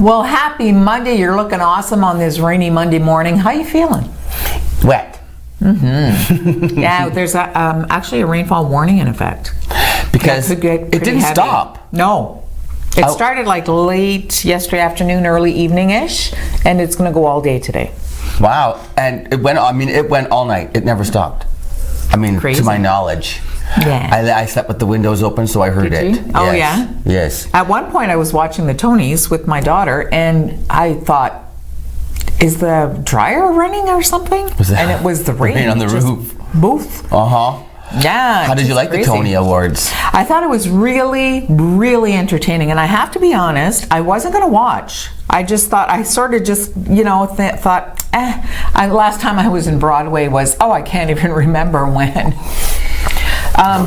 Well, happy Monday. You're looking awesome on this rainy Monday morning. How you feeling? Wet. Yeah, there's actually a rainfall warning in effect. Because it didn't stop. No. It started like late yesterday afternoon, early evening-ish, and it's going to go all day today. Wow. And it went all night. It never stopped. I mean, Crazy. to my knowledge. Yeah. I slept with the windows open, so I heard Did it. you? Oh, yes. yeah? Yes. At one point, I was watching the Tonys with my daughter, and I thought, is the dryer running or something? And it was the rain. Rain on the roof. Boof. Uh-huh. Yeah. How did you like the Tony Awards? I thought it was really, really entertaining. And I have to be honest, I wasn't going to watch. I just thought, thought, last time I was in Broadway was, I can't even remember when.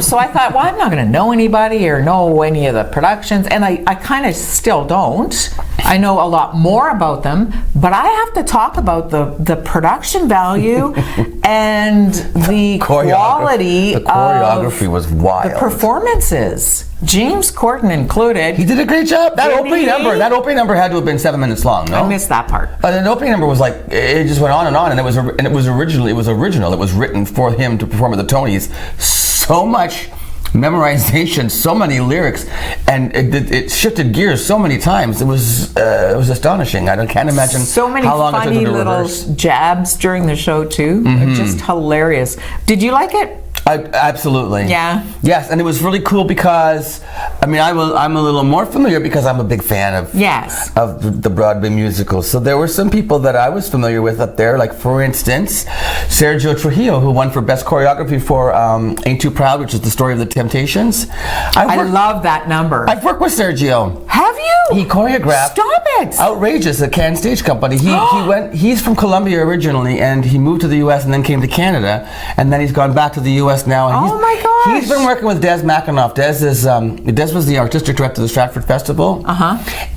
So I thought, well, I'm not going to know anybody or know any of the productions. And I kind of still don't. I know a lot more about them, but I have to talk about the production value and the quality. The choreography was wild. The performances, James Corden included. He did a great job. That opening number had to have been 7 minutes long. No, I missed that part. The opening number was like it just went on, and it was original. It was written for him to perform at the Tonys. So much memorization, so many lyrics, and it shifted gears so many times. It was astonishing. I can't imagine so many how long it took funny to little reverse. jabs during the show too. Just hilarious. Did you like it? Absolutely. Yeah. Yes, and it was really cool because, I'm a little more familiar because I'm a big fan of the Broadway musicals. So there were some people that I was familiar with up there, like for instance, Sergio Trujillo, who won for Best Choreography for Ain't Too Proud, which is the story of the Temptations. I love that number. I've worked with Sergio. Have you? He choreographed. Stop it! Outrageous at Cannes Stage Company. He's from Colombia originally, and he moved to the U.S. and then came to Canada, and then he's gone back to the U.S. now. And oh my gosh! He's been working with Des McAnuff. Des was the artistic director of the Stratford Festival.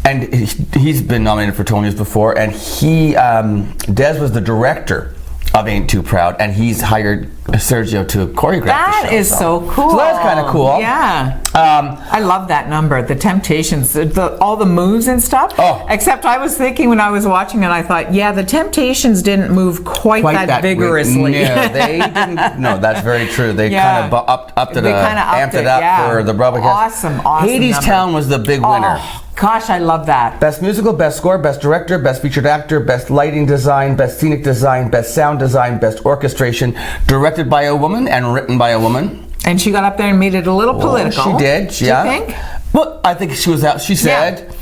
And he's been nominated for Tonys before, and Des was the director of Ain't Too Proud, and he's hired Sergio to choreograph the show. That is so cool. So that's kind of cool. Yeah. I love that number, the Temptations, all the moves and stuff. Oh. Except I was thinking when I was watching it, I thought, the Temptations didn't move quite that vigorously. No, they didn't. No, that's very true. They kind of amped it up for the Broadway cast. Awesome Hades number. Town was the big winner. Gosh, I love that. Best musical, best score, best director, best featured actor, best lighting design, best scenic design, best sound design, best orchestration, directed by a woman and written by a woman. And she got up there and made it a little political. She did, yeah. Do you think? Well, I think she was out. She said,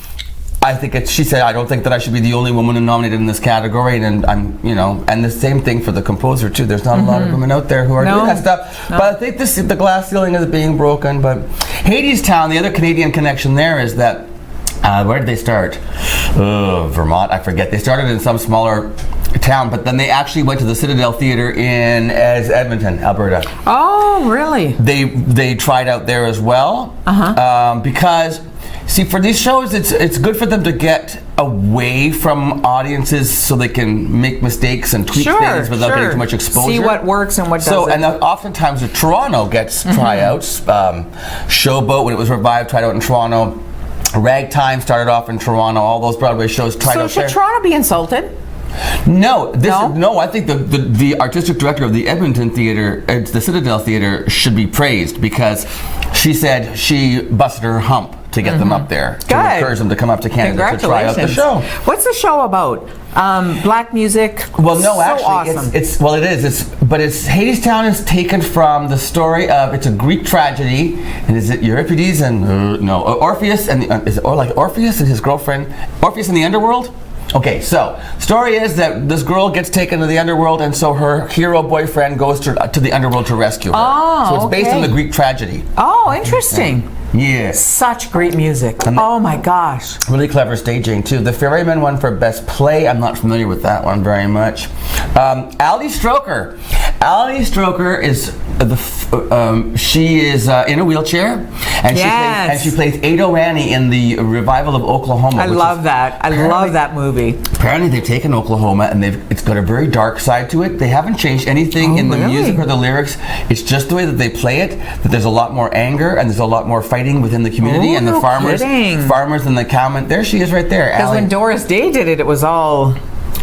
she said, I don't think that I should be the only woman nominated in this category, and and the same thing for the composer too. There's not a lot of women out there who are doing that stuff. No. But I think the glass ceiling is being broken. But Hades Town, the other Canadian connection there is that. Where did they start? Vermont, I forget. They started in some smaller town, but then they actually went to the Citadel Theatre in Edmonton, Alberta. Oh, really? They tried out there as well. Because, see, for these shows, it's good for them to get away from audiences so they can make mistakes and tweak things without getting too much exposure. See what works and what doesn't. So, and oftentimes Toronto gets tryouts. Showboat, when it was revived, tried out in Toronto. Ragtime started off in Toronto. All those Broadway shows tried out there. So should Toronto be insulted? No. I think the artistic director of the Edmonton Theatre, the Citadel Theatre, should be praised because she said she busted her hump to get them up there, to encourage them to come up to Canada to try out the show. What's the show about? Black music. Well, no, actually, awesome. It's Hades Town is taken from the story of it's a Greek tragedy, and is it Euripides and Orpheus and Orpheus and his girlfriend, Orpheus in the underworld? Okay, so story is that this girl gets taken to the underworld, and so her hero boyfriend goes to the underworld to rescue her. So it's based on the Greek tragedy. Oh, interesting. Yeah. Such great music. Oh my gosh. Really clever staging too. The Ferryman won for Best Play. I'm not familiar with that one very much. Ali Stroker. Ali Stroker is she is in a wheelchair, and she plays Ado Annie in the revival of Oklahoma. I love that. I love that movie. Apparently, they've taken Oklahoma and it's got a very dark side to it. They haven't changed anything in the music or the lyrics. It's just the way that they play it. That there's a lot more anger and there's a lot more fighting within the community and the farmers and the cowmen. There she is, right there. Because when Doris Day did it, it was all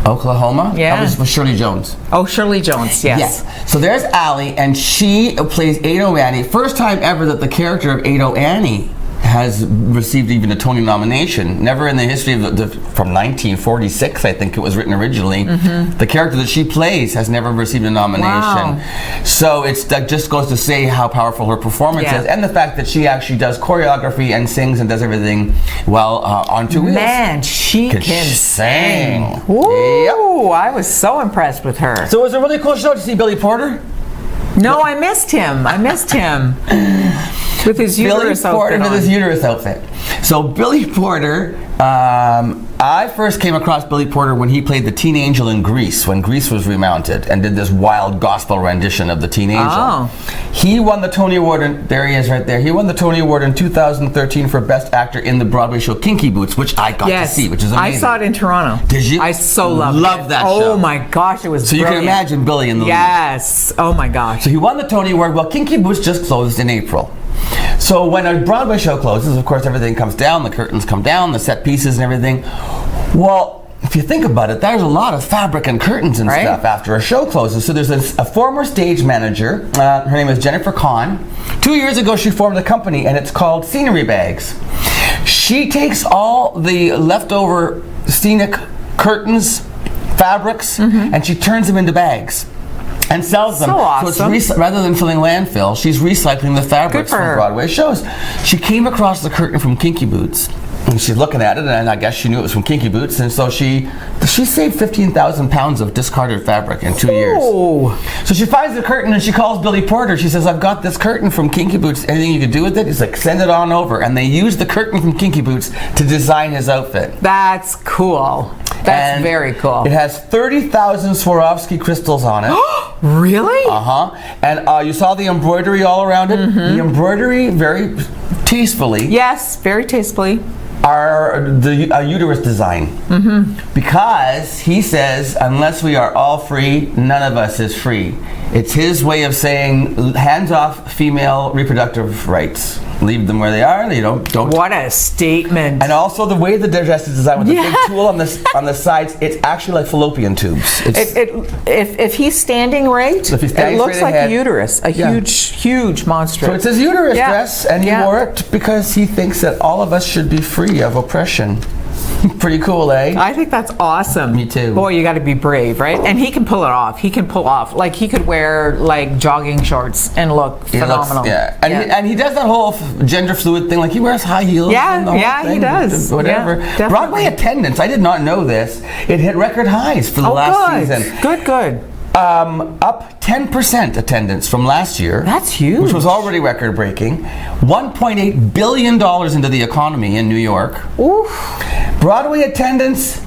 Oklahoma? Yeah. That was Shirley Jones. Oh, Shirley Jones, yes. Yes. So there's Allie, and she plays Ado Annie. First time ever that the character of Ado Annie has received even a Tony nomination. Never in the history of from 1946, I think it was written originally. The character that she plays has never received a nomination. Wow. So that just goes to say how powerful her performance is, and the fact that she actually does choreography and sings and does everything well on two wheels. Man, she can sing. Yep. Ooh, I was so impressed with her. So it was a really cool show to see Billy Porter. No, I missed him. With his uterus outfit with his uterus outfit. So Billy Porter, I first came across Billy Porter when he played the Teen Angel in Grease, when Grease was remounted, and did this wild gospel rendition of the Teen Angel. Oh. He won the Tony Award, there he is right there. He won the Tony Award in 2013 for Best Actor in the Broadway show Kinky Boots, which I got to see, which is amazing. I saw it in Toronto. Did you? I so loved that show. Oh my gosh, it was So brilliant. You can imagine Billy in the lead. Yes. Oh my gosh. So he won the Tony Award. Well, Kinky Boots just closed in April. So when a Broadway show closes, of course, everything comes down, the curtains come down, the set pieces and everything. Well, if you think about it, there's a lot of fabric and curtains and stuff after a show closes. So there's a former stage manager, her name is Jennifer Kahn. 2 years ago, she formed a company, and it's called Scenery Bags. She takes all the leftover scenic curtains, fabrics, and she turns them into bags. And sells them. So awesome. So it's rather than filling landfill, she's recycling the fabrics from Broadway shows. She came across the curtain from Kinky Boots, and she's looking at it, and I guess she knew it was from Kinky Boots, and so she saved 15,000 pounds of discarded fabric in 2 years. So she finds the curtain and she calls Billy Porter. She says, "I've got this curtain from Kinky Boots. Anything you could do with it?" He's like, "Send it on over." And they used the curtain from Kinky Boots to design his outfit. That's cool. That's very cool. It has 30,000 Swarovski crystals on it. Really? And you saw the embroidery all around it. The embroidery, very tastefully. Yes, very tastefully. Are the uterus design. Because he says, unless we are all free, none of us is free. It's his way of saying, hands off female reproductive rights. Leave them where they are. You know, don't. What a statement! And also the way the dress is designed with the big tool on the sides, it's actually like fallopian tubes. If he's standing right, it looks like a uterus, a huge monster. So it's his uterus dress, and he wore it because he thinks that all of us should be free of oppression. Pretty cool, eh? I think that's awesome. Me too. Boy, you got to be brave, right? And he can pull it off. He like he could wear like jogging shorts and look phenomenal. And he does that whole gender fluid thing. Like he wears high heels. He does. Whatever. Yeah, Broadway attendance. I did not know this. It hit record highs for the last season. Good. Up 10% attendance from last year. That's huge. Which was already record breaking. $1.8 billion into the economy in New York. Oof. Broadway attendance,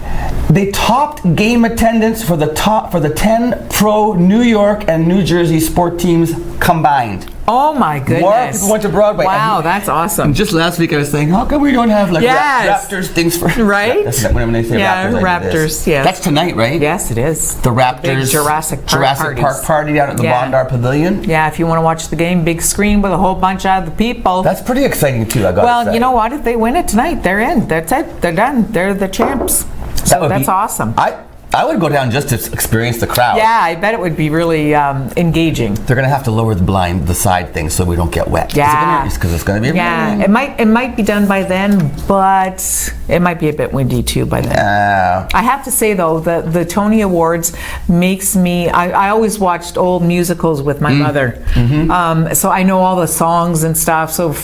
they topped game attendance for the 10 pro New York and New Jersey sport teams combined. Oh my goodness. More people went to Broadway. Wow, that's awesome. And just last week I was saying, how come we don't have like Raptors things for... Right? That's when they say Raptors. Raptors, yes. That's tonight, right? Yes, it is. The Raptors Jurassic Park party down at the Bondar Pavilion. Yeah, if you want to watch the game, big screen with a whole bunch of the people. That's pretty exciting too, I gotta say. Well, you know what? If they win it tonight, they're in. That's it. They're done. They're the champs. So that's awesome. I would go down just to experience the crowd. Yeah, I bet it would be really engaging. They're going to have to lower the side thing so we don't get wet. Yeah. Because it's going to be raining. It might be done by then, but it might be a bit windy too by then. I have to say though, the Tony Awards makes me, I always watched old musicals with my mother. So I know all the songs and stuff. So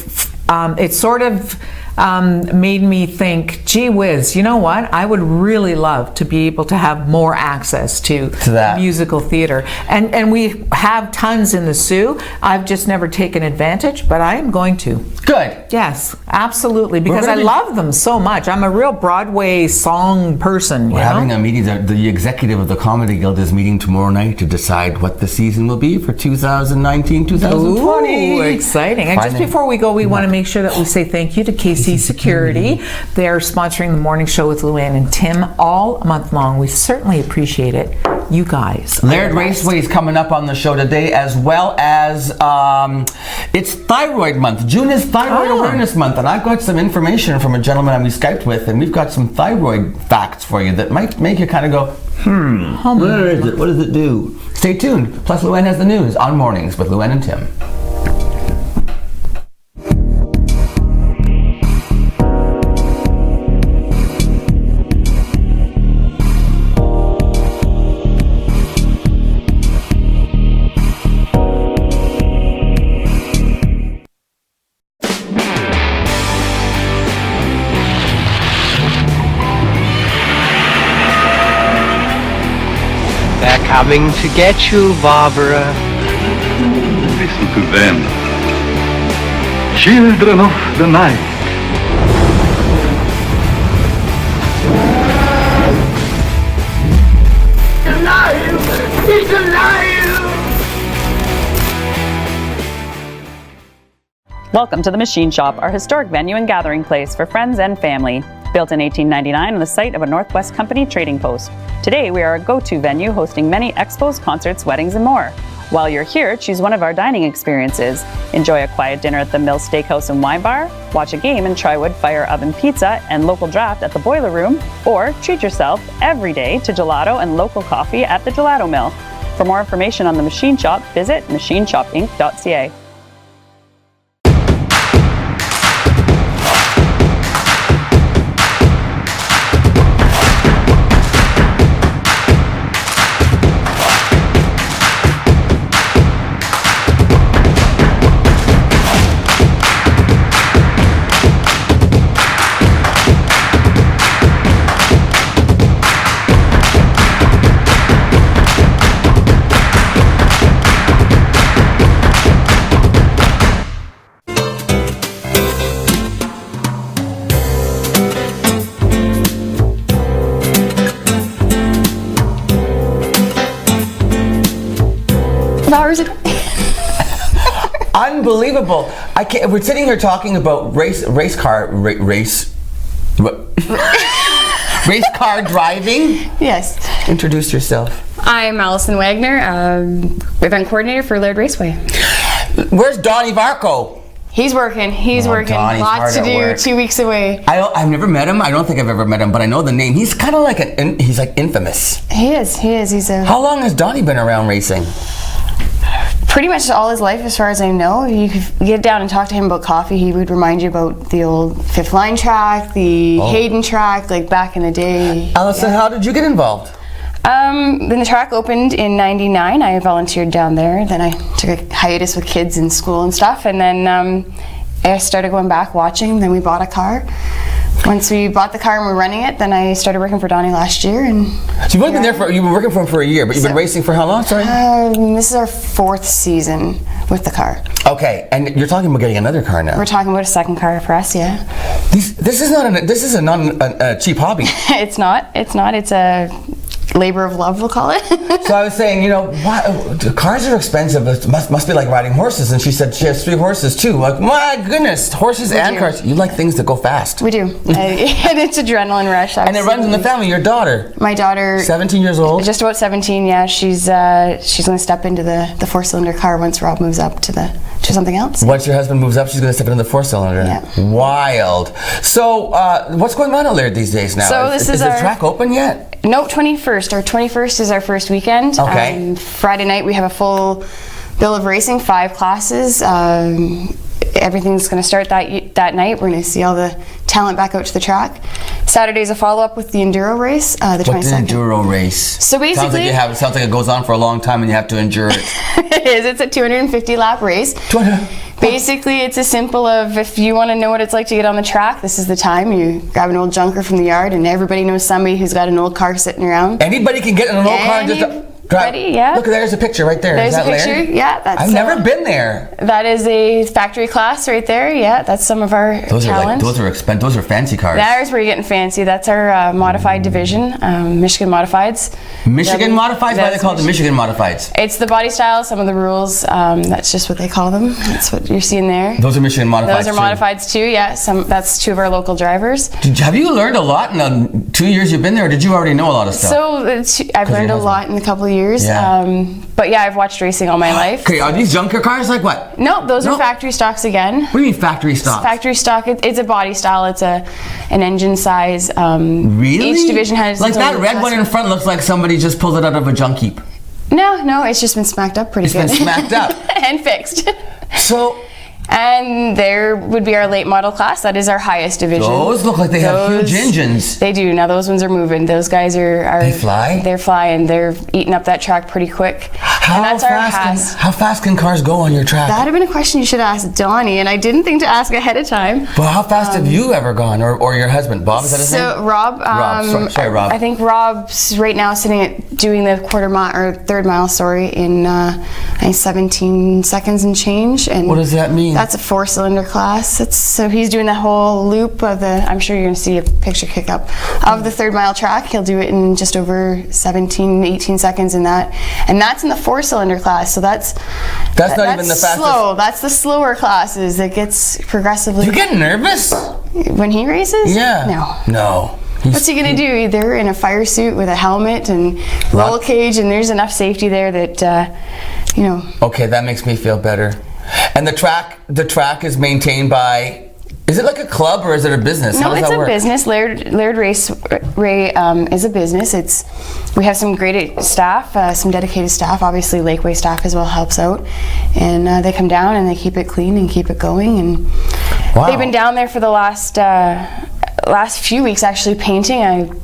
it sort of made me think, gee whiz, you know what? I would really love to be able to have more access to that musical theater. And we have tons in the Soo. I've just never taken advantage, but I am going to. Good. Yes. Absolutely, because I love them so much. I'm a real Broadway song person. We're having a meeting. The executive of the Comedy Guild is meeting tomorrow night to decide what the season will be for 2019, 2020. Ooh, exciting. And just before we go, we want to make sure that we say thank you to KC Security. They're sponsoring the morning show with Luann and Tim all month long. We certainly appreciate it. You guys. Laird Raceway is coming up on the show today, as well as it's Thyroid Month. June is Thyroid Awareness Month, and I've got some information from a gentleman we Skyped with, and we've got some thyroid facts for you that might make you kind of go, where is it? What does it do? Stay tuned. Plus, Luann has the news on Mornings with Luann and Tim. Coming to get you, Barbara. Listen to them. Children of the night. Alive! It's alive! Welcome to the Machine Shop, our historic venue and gathering place for friends and family. Built in 1899 on the site of a Northwest Company trading post. Today we are a go-to venue hosting many expos, concerts, weddings, and more. While you're here, choose one of our dining experiences. Enjoy a quiet dinner at the Mill Steakhouse and Wine Bar, watch a game in Thyroid Fire Oven Pizza and local draft at the Boiler Room, or treat yourself every day to gelato and local coffee at the Gelato Mill. For more information on the Machine Shop, visit machineshopinc.ca. Hours ago. Unbelievable! I can't. We're sitting here talking about race car driving. Yes. Introduce yourself. I'm Allison Wagner, event coordinator for Laird Raceway. Where's Donnie Varco? He's working. He's working. Donnie's Lots to hard at do. work. 2 weeks away. I've never met him. I don't think I've ever met him, but I know the name. He's kind of like he's like infamous. He is. He's a. How long has Donnie been around racing? Pretty much all his life, as far as I know. You could get down and talk to him about coffee. He would remind you about the old Fifth Line track, the Hayden track, like back in the day. Allison, how did you get involved? When the track opened in '99, I volunteered down there. Then I took a hiatus with kids in school and stuff, and then I started going back watching. Then we bought a car. Once we bought the car and we're running it, then I started working for Donnie last year. And so you've only been there you've been working for him for a year, but you've been racing for how long? Sorry. This is our 4th season with the car. Okay, and you're talking about getting another car now. We're talking about a second car for us, yeah. This is not a cheap hobby. It's not. It's a labor of love, we'll call it. So I was saying, cars are expensive. It must be like riding horses. And she said she has 3 horses too. Like, my goodness, horses and cars. You like things that go fast. We do. And it's adrenaline rush. And it runs in the family. Your daughter. My daughter. 17 years old. Just about 17. Yeah, she's going to step into the 4-cylinder car once Rob moves up to something else. Once your husband moves up, she's going to step into the 4-cylinder. Yeah. Wild. So what's going on at Laird these days now? So is the track open yet? No, 21st. Our 21st is our first weekend. Okay. Friday night we have a full bill of racing, 5 classes. Everything's going to start that night. We're going to see all the talent back out to the track. Saturday's a follow-up with the enduro race, the 22nd. What's an enduro race? So basically, sounds like it goes on for a long time and you have to endure it. It is. It's a 250-lap race. Basically, it's as simple of, if you want to know what it's like to get on the track, this is the time. You grab an old junker from the yard, and everybody knows somebody who's got an old car sitting around. Anybody can get in an old car and just... ready. Yeah. Look, there's a picture right there. There's Is a that picture. Laird? Yeah, that's. I've never been there. That is a factory class right there. Yeah, that's some of our Those talent. are those are fancy cars. There's where you're getting fancy. That's our modified division, Michigan Modifieds. Michigan Modifieds? Why are they called the Michigan Modifieds? It's the body style, some of the rules. That's just what they call them. That's what you're seeing there. Those are Michigan Modifieds. Those are modifieds too. Yeah, that's two of our local drivers. Have you learned a lot in the 2 years you've been there, or did you already know a lot of stuff? So I've learned a lot in a couple of years. Yeah. But yeah, I've watched racing all my life. Okay, are these junker cars like what? No, those are factory stocks again. What do you mean factory stock? Factory stock. It's a body style. It's an engine size. Really? Each division has like its that own red one in front looks like somebody just pulled it out of a junk heap. No, it's just been smacked up pretty good. It's been smacked up and fixed. So. And there would be our late model class. That is our highest division. Those look like they have huge engines. They do. Now those ones are moving. Those guys are They fly? They're flying. They're eating up that track pretty quick. How fast can cars go on your track? That would have been a question you should ask Donnie, and I didn't think to ask ahead of time. Well, how fast have you ever gone, or your husband, Bob? Is that his name? So Rob. Sorry, Rob. I think Rob's right now sitting at doing the quarter mile or third mile. Sorry, in I think 17 seconds and change. And what does that mean? That's a 4-cylinder class. So he's doing the whole loop of the. I'm sure you're going to see a picture kick up of the third mile track. He'll do it in just over 17, 18 seconds in that, and that's in the 4-cylinder class. So that's not even the fastest. Slow. That's the slower classes. It gets progressively. You get nervous when he races? Yeah. No. What's he gonna do? They're in a fire suit with a helmet and roll cage, and there's enough safety there that Okay, that makes me feel better. And the track is maintained by. Is it like a club or is it a business? No, How does it's that a work? business. Laird Raceway is a business. We have some great staff, some dedicated staff. Obviously, Lakeway staff as well helps out, and they come down and they keep it clean and keep it going. And they've been down there for the last few weeks actually painting.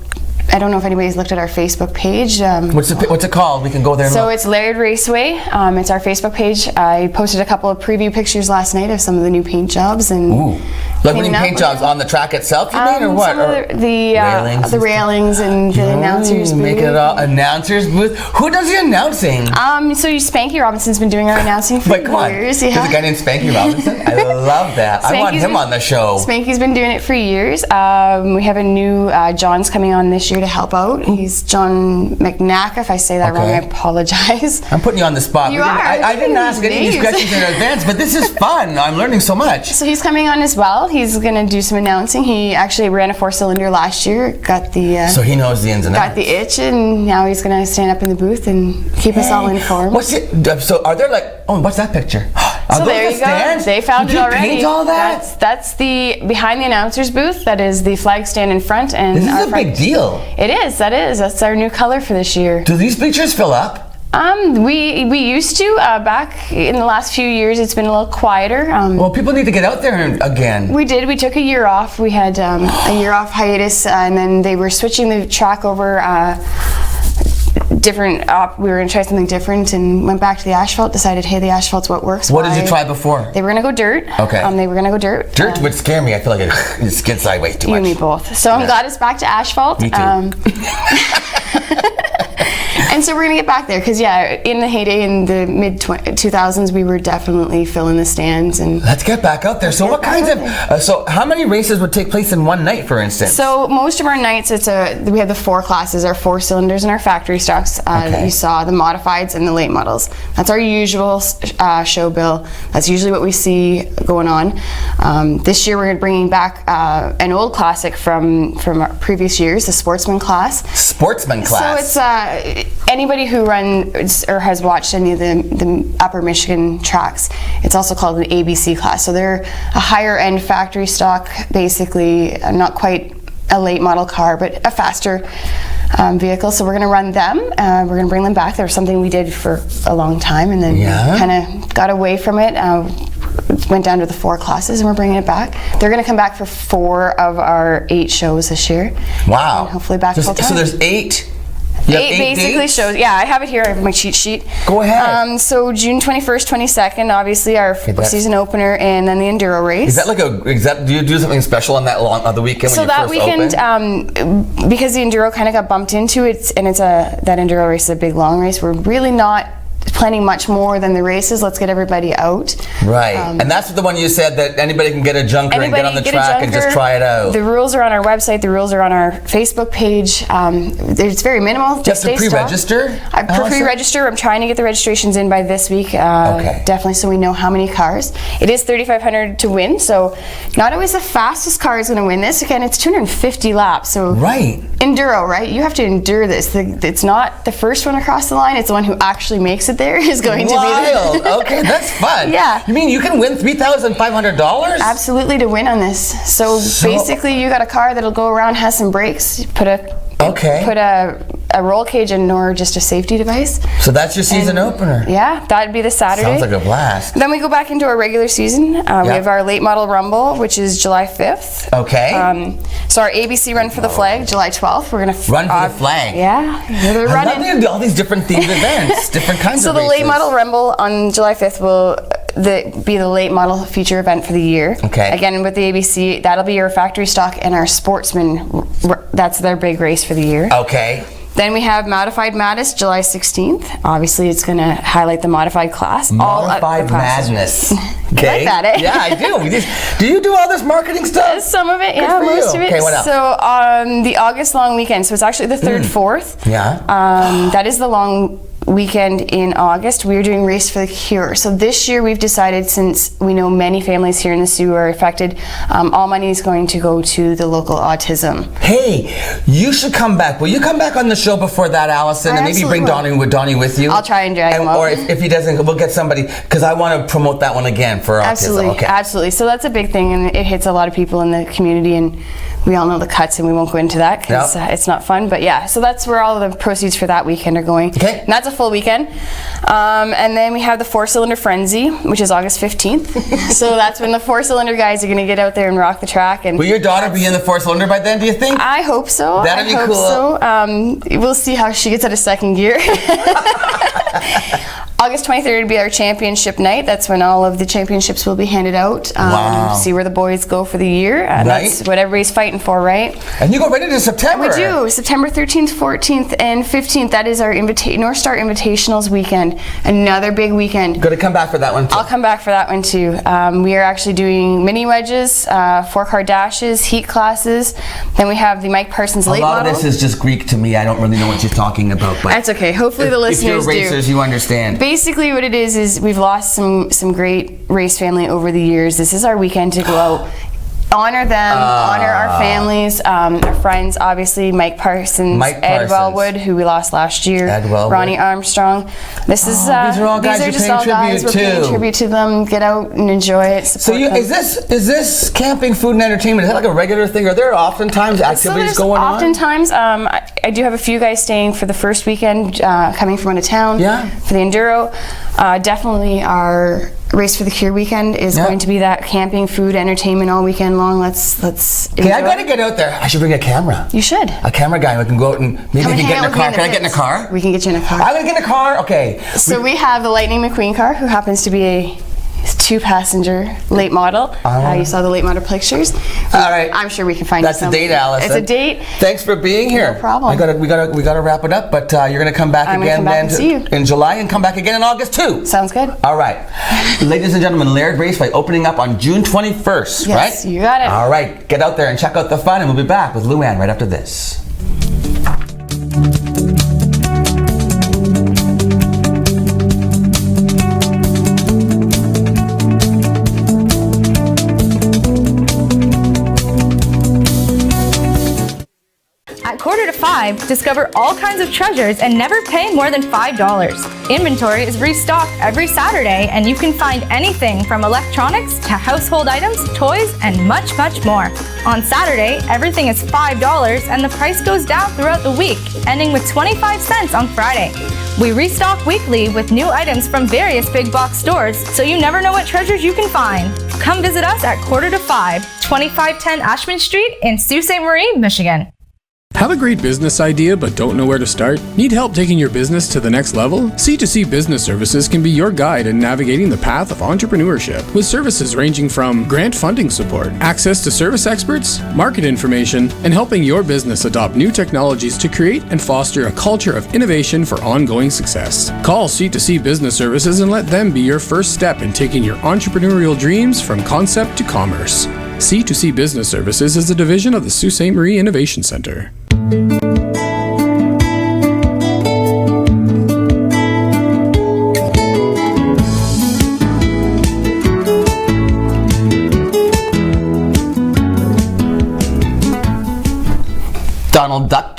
I don't know if anybody's looked at our Facebook page. What's it called? We can go there and look. It's Laird Raceway. It's our Facebook page. I posted a couple of preview pictures last night of some of the new paint jobs and. Ooh. Like when you paint jobs on the track itself, you mean, or what? Some of the railings and the announcers booth. Making it all announcers booth. Who does the announcing? So Spanky Robinson's been doing our announcing for years. There's a guy named Spanky Robinson. I love that. I want him on the show. Spanky's been doing it for years. We have a new John's coming on this year to help out. He's John McNack. If I say that wrong, I apologize. I'm putting you on the spot. You are. I didn't ask any of these questions in advance, but this is fun. I'm learning so much. So he's coming on as well. He's going to do some announcing. He actually ran a 4-cylinder last year. Got the. So he knows the ins and outs. Got the itch, and now he's going to stand up in the booth and keep us all informed. What's it? So are there what's that picture? So there you go. They found it already. Did you paint all that? That's the behind the announcers booth. That is the flag stand in front, and this is a big deal. It is. That's our new color for this year. Do these bleachers fill up? We used to back in the last few years. It's been a little quieter. Well, people need to get out there again. We did. We took a year off. We had a year off hiatus, and then they were switching the track over. We were going to try something different and went back to the asphalt, decided, hey, the asphalt's what works. What did you try before? They were going to go dirt. Okay. They were going to go dirt. Dirt would scare me. I feel like it skids sideways too much. You and me both. So I'm glad it's back to asphalt. Me too. And so we're going to get back there because, in the heyday in the mid-2000s, we were definitely filling the stands. And let's get back out there. So what kinds of... so how many races would take place in one night, for instance? So most of our nights, we have the 4 classes, our 4 cylinders and our factory stocks that you saw, the modifieds and the late models. That's our usual show bill. That's usually what we see going on. This year we're bringing back an old classic from our previous years, the sportsman class. Sportsman class. So it's anybody who runs or has watched any of the Upper Michigan tracks. It's also called an ABC class. So they're a higher end factory stock, basically not quite a late model car, but a faster vehicle. So we're going to run them. We're going to bring them back. There's something we did for a long time, and then kind of got away from it. Went down to the 4 classes, and we're bringing it back. They're going to come back for 4 of our 8 shows this year. Wow! And hopefully back full time. So there's 8. You have 8 8 basically dates? shows. Yeah, I have it here. I have my cheat sheet. Go ahead. So June 21st, 22nd, obviously our that's- season opener, and then the enduro race. Is that like do you do something special on that the weekend So when you that first weekend, open? because the enduro kind of got bumped into it, and that enduro race is a big long race. We're really not planning much more than the races. Let's get everybody out. Right, and that's the one you said that anybody can get a junker and get on the track and just try it out. The rules are on our website. The rules are on our Facebook page. It's very minimal. Just to pre-register? Pre-register. I'm trying to get the registrations in by this week. Okay. Definitely, so we know how many cars. It is $3,500 to win, so not always the fastest car is going to win this. Again, it's 250 laps. So Right. Enduro, right? You have to endure this. It's not the first one across the line. It's the one who actually makes it there is going to be Wild. Okay, that's fun. Yeah. You mean you can win $3,500? absolutely to win on this. So basically, you got a car that'll go around, has some brakes, put a roll cage in, or just a safety device. So that's your season opener. Yeah, that'd be the Saturday. Sounds like a blast. Then we go back into our regular season. We have our late model rumble, which is July 5th. Okay. So our ABC run for the flag, July 12th. We're gonna Run for the flag. Yeah, they're I running. love they do all these different themed events, different kinds So of the races. late model rumble on July 5th will be the late model feature event for the year. Okay. Again, with the ABC, that'll be our factory stock and our sportsman. That's their big race for the year. Okay. Then we have Modified Madness, July 16th. Obviously, it's going to highlight the modified class. Modified Madness. Okay. You like that, eh? Yeah, I do. Do you do all this marketing stuff? Some of it, Good yeah, for most you. of it. Okay, what else? So the August long weekend, so it's actually the 3rd, 4th. Yeah. That is the long weekend in August. We're doing Race for the Cure. So this year we've decided, since we know many families here in the Sioux are affected, all money is going to go to the local autism. Hey, you should come back. Will you come back on the show before that, Allison? And maybe absolutely bring Donnie with you? I'll try and drag him up. Or if he doesn't, we'll get somebody, because I want to promote that one again for autism. Absolutely, Okay. absolutely. So that's a big thing, and it hits a lot of people in the community, and we all know the cuts, and we won't go into that because it's not fun. But yeah, so that's where all of the proceeds for that weekend are going. Okay. And that's a full weekend. And then we have the 4-cylinder frenzy, which is August 15th. So that's when the 4-cylinder guys are going to get out there and rock the track. And will your daughter be in the 4-cylinder by then, do you think? I hope so. That'd be I hope cool. So. We'll see how she gets out of second gear. August 23rd will be our championship night. That's when all of the championships will be handed out. Wow. See where the boys go for the year. That's what everybody's fighting for, right? And you go right into September. We do. September 13th, 14th, and 15th. That is our North Star Invitationals weekend. Another big weekend. Going to come back for that one too. I'll come back for that one too. We are actually doing mini wedges, 4-car dashes, heat classes. Then we have the Mike Parsons late model. A lot of this is just Greek to me. I don't really know what you're talking about. But that's okay. Hopefully the listeners do. If you're racers, you understand. Basically what it is we've lost some great race family over the years. This is our weekend to go out, honor them, honor our families, our friends, obviously Mike Parsons, Ed Wellwood, who we lost last year, Ronnie Armstrong. This is these are all guys you're paying tribute we're paying tribute to them. Get out and enjoy it. So is this camping, food, and entertainment? Is that like a regular thing? Are there oftentimes activities going on? Oftentimes, I do have a few guys staying for the first weekend, coming from out of town. Yeah. For the enduro, definitely our Race for the Cure weekend is going to be that camping, food, entertainment all weekend long. Let's Okay, I gotta get out there. I should bring a camera. You should. A camera guy who can go out and maybe we can get in a car. Can I get in a car? We can get you in a car. I'm gonna get in a car. Okay. So we have the Lightning McQueen car, who happens to be a 2-passenger late model. You saw the late model pictures. All right. I'm sure we can find That's you a date, Allison. It's a date. Thanks for being here. No problem. We gotta wrap it up, but you're gonna come back again then in July and come back again in August too. Sounds good. All right. Ladies and gentlemen, Laird Raceway opening up on June 21st, right? Yes, you got it. All right. Get out there and check out the fun, and we'll be back with Luann right after this. At 4:45, discover all kinds of treasures and never pay more than $5. Inventory is restocked every Saturday, and you can find anything from electronics to household items, toys, and much, much more. On Saturday, everything is $5, and the price goes down throughout the week, ending with 25 cents on Friday. We restock weekly with new items from various big box stores, so you never know what treasures you can find. Come visit us at 4:45, 2510 Ashman Street in Sault Ste. Marie, Michigan. Have a great business idea but don't know where to start? Need help taking your business to the next level? C2C Business Services can be your guide in navigating the path of entrepreneurship, with services ranging from grant funding support, access to service experts, market information, and helping your business adopt new technologies to create and foster a culture of innovation for ongoing success. Call C2C Business Services and let them be your first step in taking your entrepreneurial dreams from concept to commerce. C2C Business Services is a division of the Sault Ste. Marie Innovation Center. Donald Duck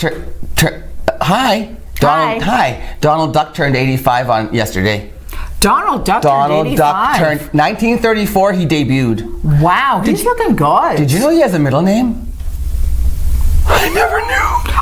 Donald Duck turned 85 on yesterday. Donald Duck turned 1934 he debuted. Wow, he's looking good. Did you know he has a middle name? I never knew.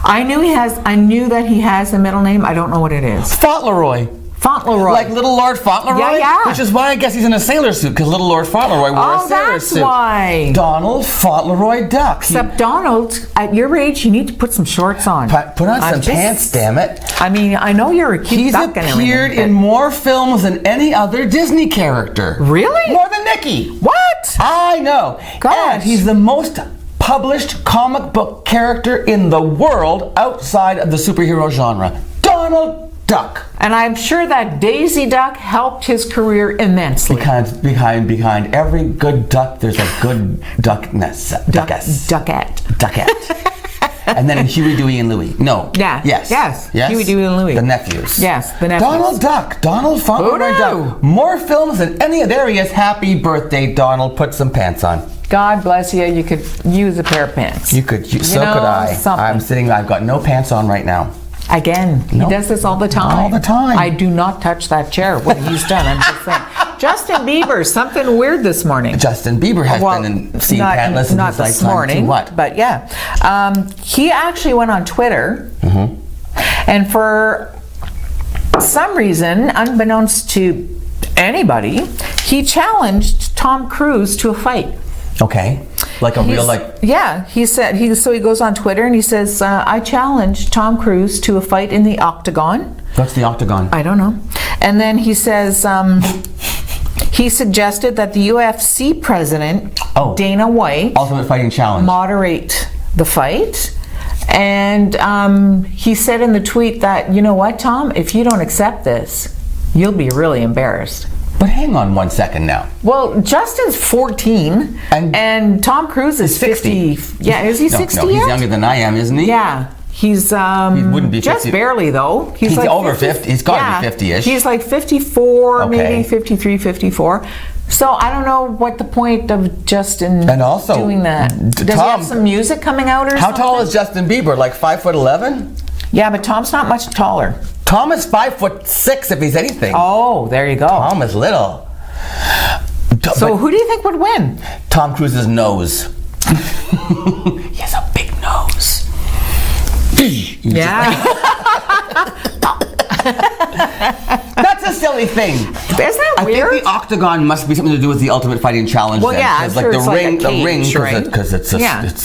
I knew that he has a middle name. I don't know what it is. Fauntleroy. Fauntleroy. Like Little Lord Fauntleroy? Yeah. Which is why I guess he's in a sailor suit, because Little Lord Fauntleroy wore a sailor suit. Oh, that's why. Donald Fauntleroy Duck. Except Donald, at your age, you need to put some shorts on. Put on some pants, damn it. I mean, I know you're a cute duck and everything. He's appeared in more films than any other Disney character. Really? More than Mickey. What? I know. Gosh. And he's the most published comic book character in the world outside of the superhero genre. Donald Duck. And I'm sure that Daisy Duck helped his career immensely. Because behind every good duck, there's a good duckness. Duckette. And then in Huey, Dewey, and Louie. No. Yeah. Yes. Huey, Dewey, and Louie. The nephews. Yes, the nephews. Donald Duck. Donald Fauntleroy Duck. More films than any of there he is. Happy birthday, Donald. Put some pants on. God bless you. You could use a pair of pants. So could I. Something. I've got no pants on right now. Again, he does this all the time. All the time. I do not touch that chair. What he's done, I'm just saying. Justin Bieber, something weird this morning. Justin Bieber has been seen pantless not this morning, but yeah. He actually went on Twitter, and for some reason, unbeknownst to anybody, he challenged Tom Cruise to a fight. Okay. Like a real, Yeah, he said, so he goes on Twitter and he says, I challenge Tom Cruise to a fight in the Octagon. What's the Octagon? I don't know. And then he says, he suggested that the UFC president, Dana White, Ultimate Fighting Challenge, moderate the fight. And he said in the tweet that, you know what, Tom, if you don't accept this, you'll be really embarrassed. But hang on 1 second now. Well, Justin's 14 and Tom Cruise is 50. Yeah, is he 60 No, yet? he's younger than I am, isn't he? Yeah. He's he wouldn't be 50. Just barely though. He's like over 50. He's got to be 50-ish. He's like 54, maybe 53, 54. So I don't know what the point of Justin doing that. Does he have some music coming out or something? How tall is Justin Bieber? Like 5'11"? Yeah, but Tom's not much taller. Tom is 5'6" if he's anything. Oh, there you go. Tom is little. So who do you think would win? Tom Cruise's nose. He has a big nose. Yeah. That's a silly thing. Isn't that weird? I think the Octagon must be something to do with the Ultimate Fighting Challenge. Well, yeah, I'm sure the ring, because it's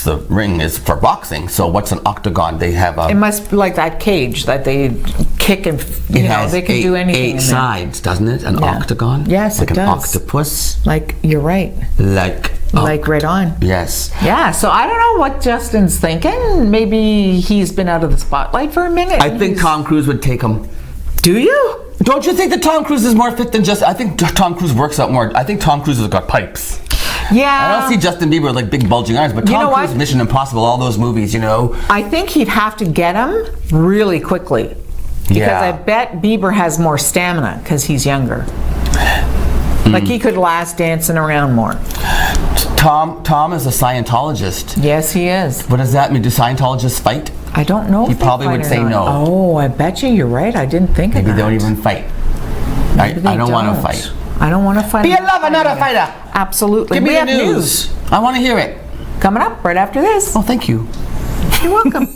the ring is for boxing. So what's an octagon? They have a. It must be like that cage that they kick and they can do anything. 8 sides, doesn't it? An octagon. Yes, like it does. Like an octopus. Like you're right. Like right on. Yes. Yeah. So I don't know what Justin's thinking. Maybe he's been out of the spotlight for a minute. I think Tom Cruise would take him. Do you? Don't you think that Tom Cruise is more fit than just? I think Tom Cruise works out more. I think Tom Cruise has got pipes. Yeah. I don't see Justin Bieber with like big bulging arms, but Tom Cruise, Mission Impossible, all those movies, I think he'd have to get him really quickly. Because I bet Bieber has more stamina because he's younger. Like he could last dancing around more. Tom is a Scientologist. Yes, he is. What does that mean? Do Scientologists fight? I don't know. He probably would say no. Oh, I bet you're right. I didn't think of that. Maybe they don't even fight. I don't want to fight. I don't want to fight. Be a lover, not a fighter. Absolutely. Give me the news. I want to hear it. Coming up right after this. Oh, thank you. You're welcome.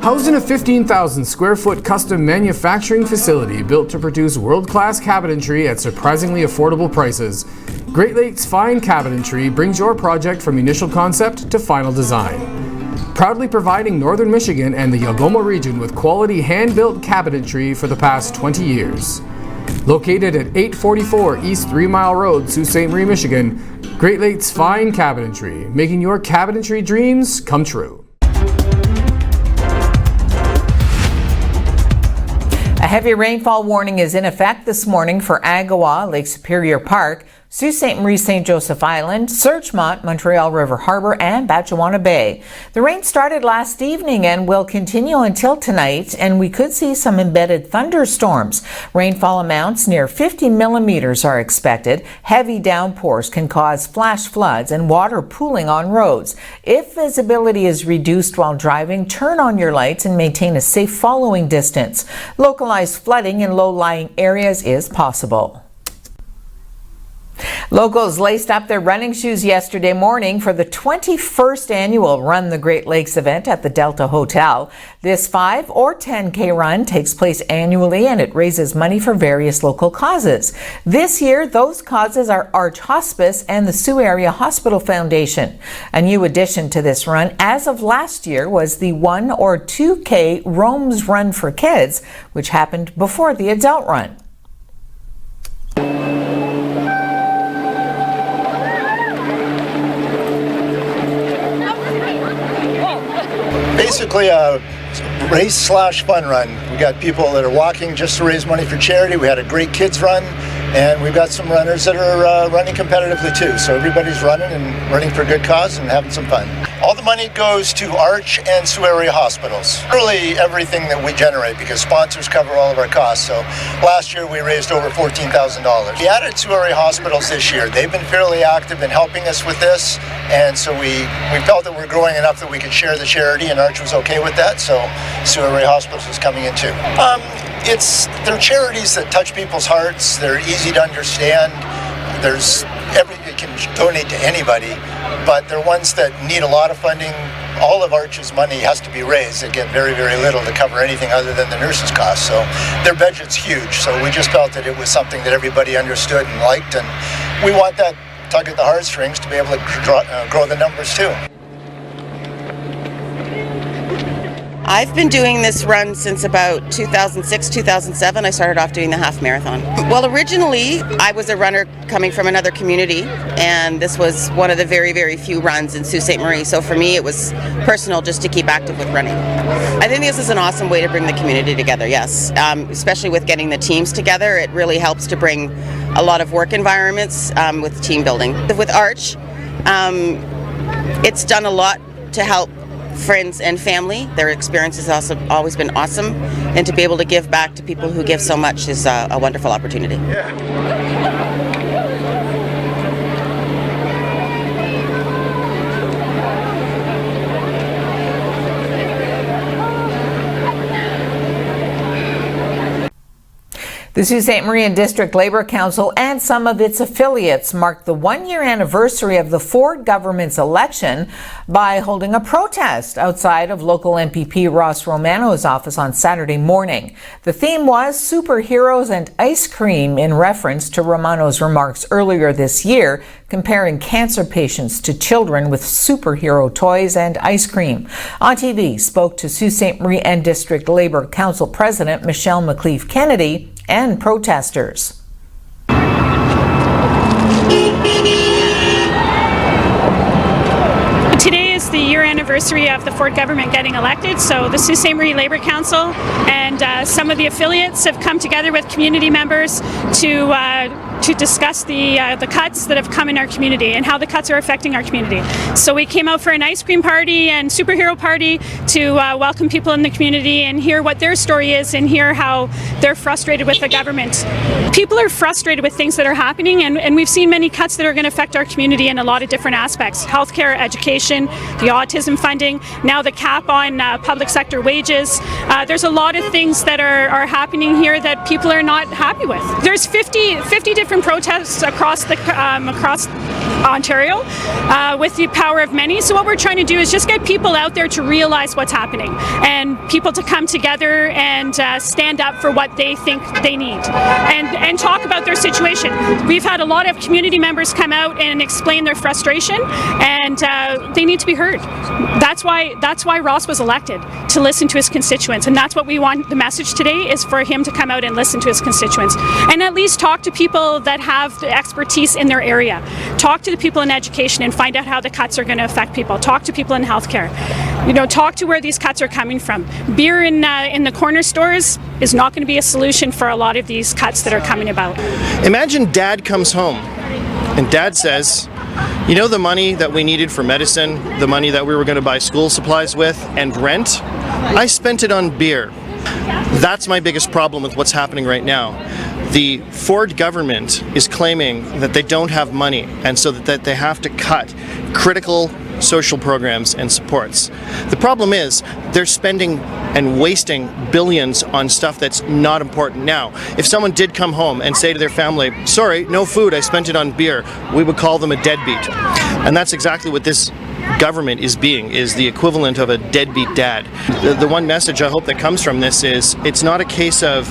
Housed in a 15,000 square foot custom manufacturing facility built to produce world-class cabinetry at surprisingly affordable prices, Great Lakes Fine Cabinetry brings your project from initial concept to final design. Proudly providing Northern Michigan and the Algoma region with quality hand-built cabinetry for the past 20 years. Located at 844 East 3 Mile Road, Sault Ste. Marie, Michigan, Great Lakes Fine Cabinetry, making your cabinetry dreams come true. A heavy rainfall warning is in effect this morning for Agawa, Lake Superior Park, Sault Ste. Marie, St. Joseph Island, Surchmont, Montreal River Harbor, and Batchewana Bay. The rain started last evening and will continue until tonight, and we could see some embedded thunderstorms. Rainfall amounts near 50 millimeters are expected. Heavy downpours can cause flash floods and water pooling on roads. If visibility is reduced while driving, turn on your lights and maintain a safe following distance. Localized flooding in low-lying areas is possible. Locals laced up their running shoes yesterday morning for the 21st annual Run the Great Lakes event at the Delta Hotel. This 5 or 10K run takes place annually and it raises money for various local causes. This year, those causes are Arch Hospice and the Sioux Area Hospital Foundation. A new addition to this run as of last year was the 1 or 2K Rome's Run for Kids, which happened before the adult run. Basically a race/fun run. We got people that are walking just to raise money for charity. We had a great kids run, and we've got some runners that are running competitively too. So everybody's running and running for a good cause and having some fun. All the money goes to Arch and Sioux Area Hospitals. Really everything that we generate, because sponsors cover all of our costs. So last year we raised over $14,000. We added Sioux Area Hospitals this year. They've been fairly active in helping us with this, and so we felt that we're growing enough that we could share the charity, and Arch was okay with that, so Sioux Area Hospitals is coming in too. They're charities that touch people's hearts. They're easy to understand. You can donate to anybody, but they're ones that need a lot of funding. All of Arch's money has to be raised. They get very, very little to cover anything other than the nurses' costs. So their budget's huge. So we just felt that it was something that everybody understood and liked, and we want that tug at the heartstrings to be able to grow the numbers too. I've been doing this run since about 2006, 2007. I started off doing the half marathon. Well, originally I was a runner coming from another community, and this was one of the very, very few runs in Sault Ste. Marie. So for me, it was personal just to keep active with running. I think this is an awesome way to bring the community together, yes. Especially with getting the teams together, it really helps to bring a lot of work environments with team building. With Arch, it's done a lot to help friends and family. Their experience has also always been awesome, and to be able to give back to people who give so much is a wonderful opportunity. The Sault Ste. Marie District Labour Council and some of its affiliates marked the one-year anniversary of the Ford government's election by holding a protest outside of local MPP Ross Romano's office on Saturday morning. The theme was superheroes and ice cream, in reference to Romano's remarks earlier this year comparing cancer patients to children with superhero toys and ice cream. ONNtv spoke to Sault Ste. Marie District Labour Council President Michelle McLeave Kennedy and protesters. Today is the year anniversary of the Ford government getting elected, so the Sault Ste. Marie Labour Council and some of the affiliates have come together with community members to discuss the cuts that have come in our community and how the cuts are affecting our community. So we came out for an ice cream party and superhero party to welcome people in the community and hear what their story is and hear how they're frustrated with the government. People are frustrated with things that are happening, and we've seen many cuts that are going to affect our community in a lot of different aspects. Healthcare, education, the autism funding, now the cap on public sector wages. There's a lot of things that are happening here that people are not happy with. There's 50 different protests across Ontario with the power of many. So what we're trying to do is just get people out there to realize what's happening and people to come together and stand up for what they think they need and talk about their situation. We've had a lot of community members come out and explain their frustration, and they need to be heard. That's why Ross was elected, to listen to his constituents, and that's what we want. The message today is for him to come out and listen to his constituents and at least talk to people that have the expertise in their area. Talk to the people in education and find out how the cuts are going to affect people. Talk to people in healthcare. Talk to where these cuts are coming from. Beer in the corner stores is not going to be a solution for a lot of these cuts that are coming about. Imagine Dad comes home and Dad says, the money that we needed for medicine, the money that we were going to buy school supplies with and rent, I spent it on beer. That's my biggest problem with what's happening right now. The Ford government is claiming that they don't have money and so that they have to cut critical social programs and supports. The problem is they're spending and wasting billions on stuff that's not important. Now, if someone did come home and say to their family, sorry, no food, I spent it on beer, we would call them a deadbeat. And that's exactly what this government is the equivalent of a deadbeat dad. The one message I hope that comes from this is it's not a case of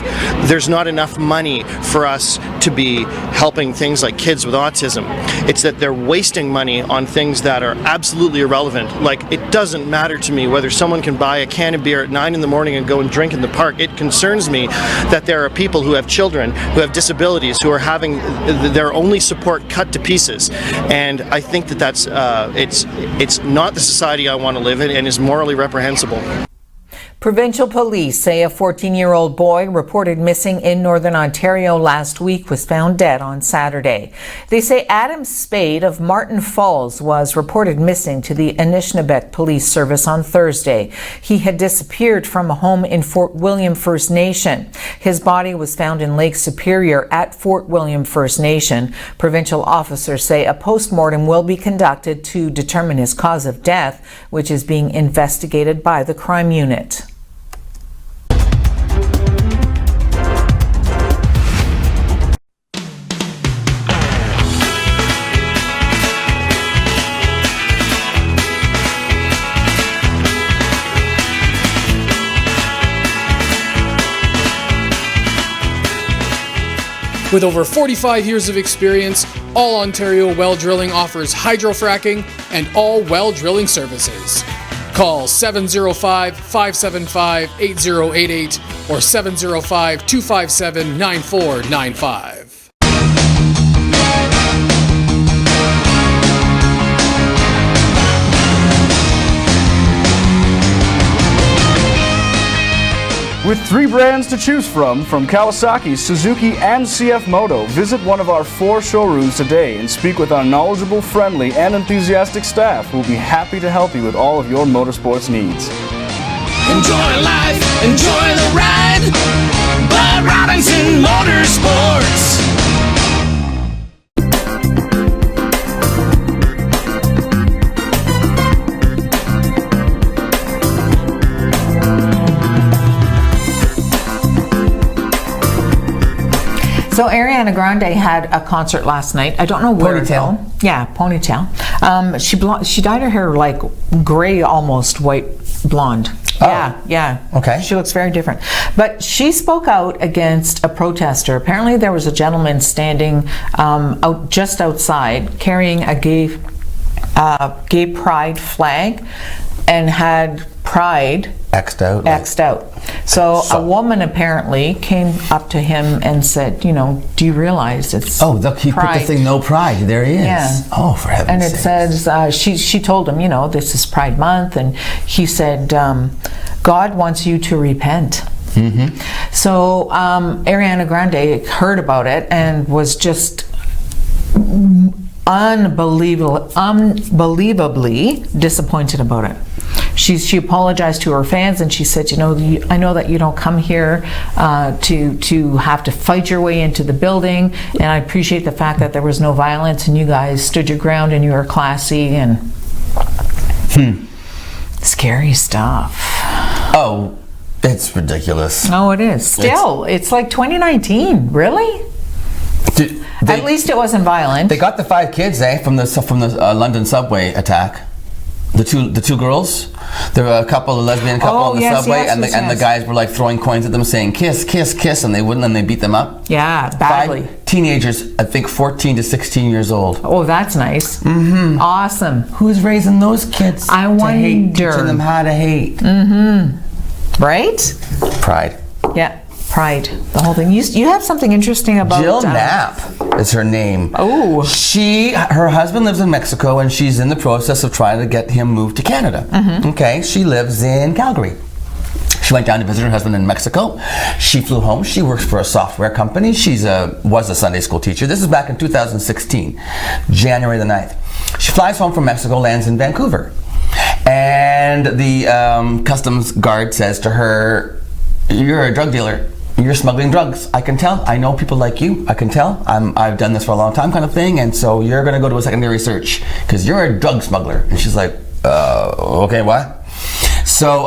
there's not enough money for us to be helping things like kids with autism. It's that they're wasting money on things that are absolutely irrelevant. Like, it doesn't matter to me whether someone can buy a can of beer at 9 in the morning and go and drink in the park. It concerns me that there are people who have children, who have disabilities, who are having their only support cut to pieces. And I think that's it's not the society I want to live in and is morally reprehensible. Provincial police say a 14-year-old boy reported missing in Northern Ontario last week was found dead on Saturday. They say Adam Spade of Martin Falls was reported missing to the Anishinaabe Police Service on Thursday. He had disappeared from a home in Fort William First Nation. His body was found in Lake Superior at Fort William First Nation. Provincial officers say a postmortem will be conducted to determine his cause of death, which is being investigated by the crime unit. With over 45 years of experience, All Ontario Well Drilling offers hydrofracking and all well drilling services. Call 705-575-8088 or 705-257-9495. With 3 brands to choose from Kawasaki, Suzuki, and CF Moto, visit one of our 4 showrooms today and speak with our knowledgeable, friendly, and enthusiastic staff who will be happy to help you with all of your motorsports needs. Enjoy life, enjoy the ride, Bud Robinson Motorsports. So Ariana Grande had a concert last night. I don't know where. Ponytail. Yeah, ponytail. She dyed her hair like gray, almost white blonde. Oh. Yeah. Okay. She looks very different. But she spoke out against a protester. Apparently there was a gentleman standing out just outside carrying a gay pride flag and had pride X'd out. So a woman apparently came up to him and said, do you realize it's he put the thing, no pride. There he is. Yeah. Oh, for heaven's sake. And it says, she told him, this is Pride Month. And he said, God wants you to repent. Mm-hmm. So Ariana Grande heard about it and was just unbelievably disappointed about it. She apologized to her fans and she said, I know that you don't come here to have to fight your way into the building, and I appreciate the fact that there was no violence and you guys stood your ground and you were classy and scary stuff. Oh, it's ridiculous. No, it is. Still, it's like 2019. Really? At least it wasn't violent. They got the 5 kids, from the London subway attack. The two girls. There were a lesbian couple on the subway, and the guys were like throwing coins at them, saying "kiss, kiss, kiss," and they wouldn't, and they beat them up. Yeah, badly. 5 teenagers, I think 14 to 16 years old. Oh, that's nice. Mm-hmm. Awesome. Who's raising those kids? I wonder. Teaching them how to hate. Mm-hmm. Right? Pride. Yeah. Pride, the whole thing. You have something interesting about Jill Knapp is her name. Oh, her husband lives in Mexico, and she's in the process of trying to get him moved to Canada. Mm-hmm. Okay, she lives in Calgary. She went down to visit her husband in Mexico. She flew home. She works for a software company. Was a Sunday school teacher. This is back in 2016, January the 9th. She flies home from Mexico, lands in Vancouver, and the customs guard says to her, "You're a drug dealer. You're smuggling drugs. I can tell. I know people like you. I can tell. I've done this for a long time, kind of thing. And so you're going to go to a secondary search because you're a drug smuggler." And she's like, "Okay, what?" So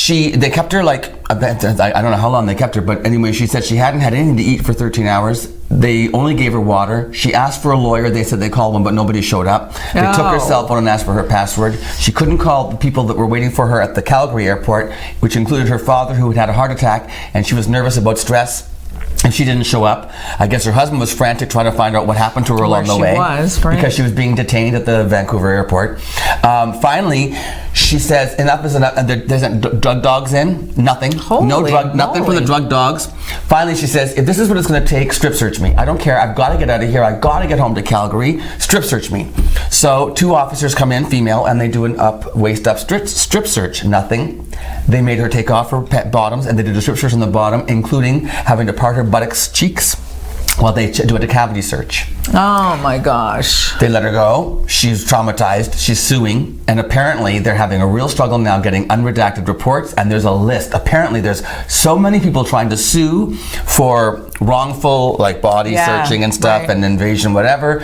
they kept her I don't know how long they kept her, but anyway, she said she hadn't had anything to eat for 13 hours. They only gave her water. She asked for a lawyer. They said they called one, but nobody showed up. They took her cell phone and asked for her password. She couldn't call the people that were waiting for her at the Calgary airport, which included her father, who had had a heart attack, and she was nervous about stress. And she didn't show up. I guess her husband was frantic trying to find out what happened to her along the way. Because she was being detained at the Vancouver airport. Finally, she says, enough is enough. And there's drug dogs in. Nothing. Nothing from the drug dogs. Finally, she says, if this is what it's going to take, strip search me. I don't care. I've got to get out of here. I've got to get home to Calgary. Strip search me. So 2 officers come in, female, and they do an waist-up strip search. Nothing. They made her take off her bottoms, and they did a strip search on the bottom, including having to part her buttocks, cheeks, while they do a cavity search. Oh my gosh. They let her go. She's traumatized. She's suing. And apparently they're having a real struggle now getting unredacted reports. And there's a list. Apparently there's so many people trying to sue for wrongful body searching and stuff and invasion, whatever.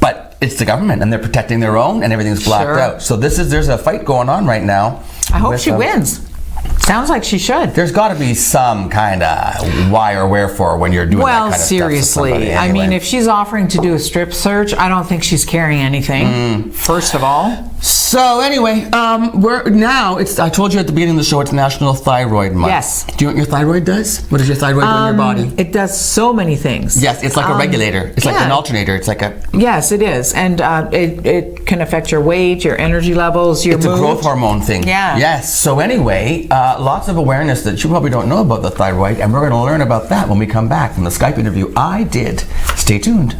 But it's the government, and they're protecting their own, and everything's blacked out. So there's a fight going on right now. I hope she wins. Sounds like she should. There's got to be some kind of why or wherefore when you're doing that kind of stuff. Well, seriously. Anyway. I mean, if she's offering to do a strip search, I don't think she's carrying anything, first of all. So anyway, I told you at the beginning of the show, it's National Thyroid Month. Yes. Do you know what your thyroid does? What does your thyroid do in your body? It does so many things. Yes, it's like a regulator. It's like an alternator. It's like a... Yes, it is. And it can affect your weight, your energy levels, your mood. It's a growth hormone thing. Yeah. Yes. So anyway, lots of awareness that you probably don't know about the thyroid, and we're going to learn about that when we come back from the Skype interview I did. Stay tuned.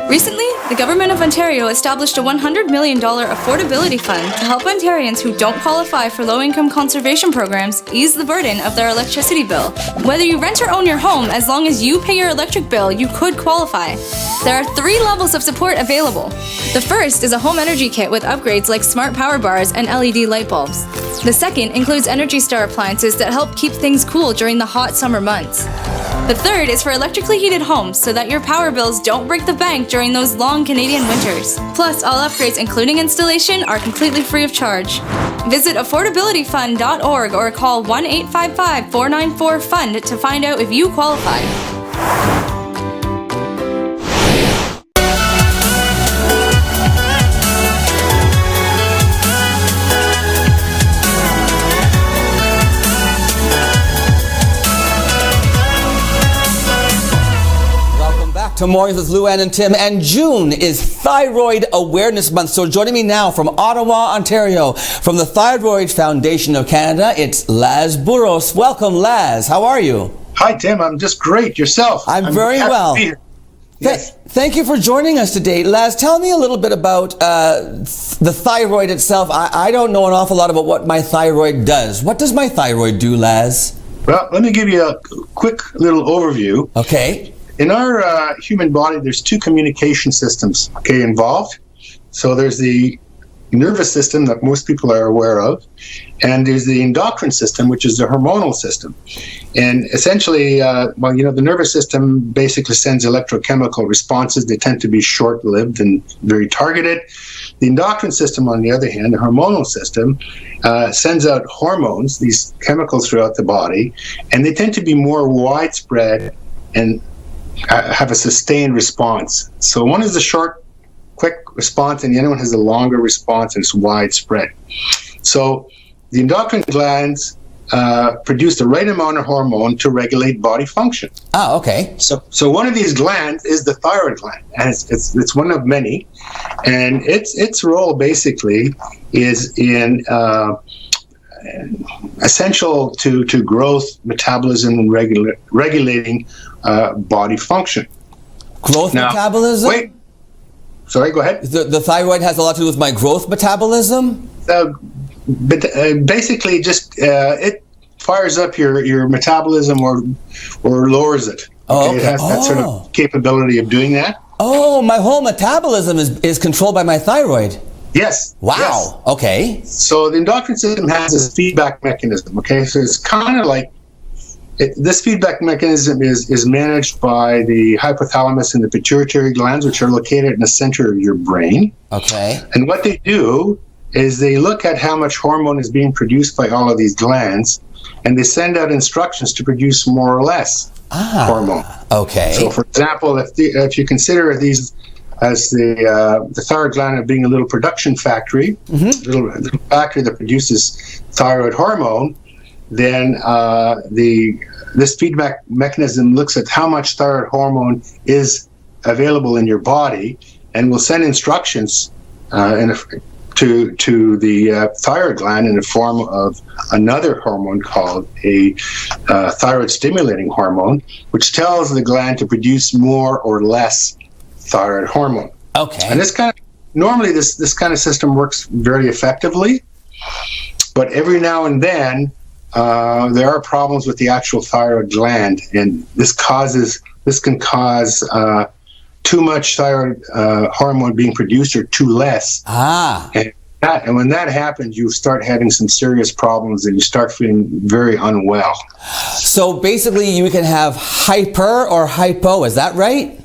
Recently, the Government of Ontario established a $100 million affordability fund to help Ontarians who don't qualify for low-income conservation programs ease the burden of their electricity bill. Whether you rent or own your home, as long as you pay your electric bill, you could qualify. There are 3 levels of support available. The first is a home energy kit with upgrades like smart power bars and LED light bulbs. The second includes Energy Star appliances that help keep things cool during the hot summer months. The third is for electrically heated homes so that your power bills don't break the bank during those long Canadian winters. Plus, all upgrades, including installation, are completely free of charge. Visit affordabilityfund.org or call 1-855-494-FUND to find out if you qualify. to Mornings with Lou Ann and Tim, and June is Thyroid Awareness Month. So joining me now from Ottawa, Ontario, from the Thyroid Foundation of Canada, it's Laz Burros. Welcome, Laz. How are you? Hi, Tim. I'm just great. Yourself? I'm very happy well. to be here. Yes. Thank you for joining us today. Laz, tell me a little bit about the thyroid itself. I don't know an awful lot about what my thyroid does. What does my thyroid do, Laz? Well, let me give you a quick little overview. Okay. In our human body, there's two communication systems, involved. So there's the nervous system that most people are aware of, and there's the endocrine system, which is the hormonal system. And essentially, the nervous system basically sends electrochemical responses. They tend to be short-lived and very targeted. The endocrine system, on the other hand, the hormonal system, sends out hormones, these chemicals throughout the body, and they tend to be more widespread and have a sustained response. So one is a short, quick response, and the other one has a longer response, and it's widespread. So the endocrine glands produce the right amount of hormone to regulate body function. Oh, okay. So one of these glands is the thyroid gland, and it's one of many, and its role basically is in essential to growth, metabolism, and regulating body function. Growth metabolism? Wait. Sorry, go ahead. The thyroid has a lot to do with my growth metabolism? But basically, just it fires up your metabolism or lowers it. Oh, okay. It has that sort of capability of doing that. Oh, my whole metabolism is controlled by my thyroid. Yes. Wow. Yes. Okay. So the endocrine system has this feedback mechanism. Okay, so it's kind of like this feedback mechanism is managed by the hypothalamus and the pituitary glands, which are located in the center of your brain. Okay. And what they do is they look at how much hormone is being produced by all of these glands, and they send out instructions to produce more or less hormone. Okay. So, for example, if you consider these as the thyroid gland being a little production factory, little factory that produces thyroid hormone, then this feedback mechanism looks at how much thyroid hormone is available in your body, and will send instructions to the thyroid gland in the form of another hormone called a thyroid stimulating hormone, which tells the gland to produce more or less thyroid hormone. Okay. And this kind of system works very effectively, but every now and then there are problems with the actual thyroid gland, and this can cause too much thyroid hormone being produced or too less. And when that happens, you start having some serious problems, and you start feeling very unwell. So basically, you can have hyper or hypo. Is that right?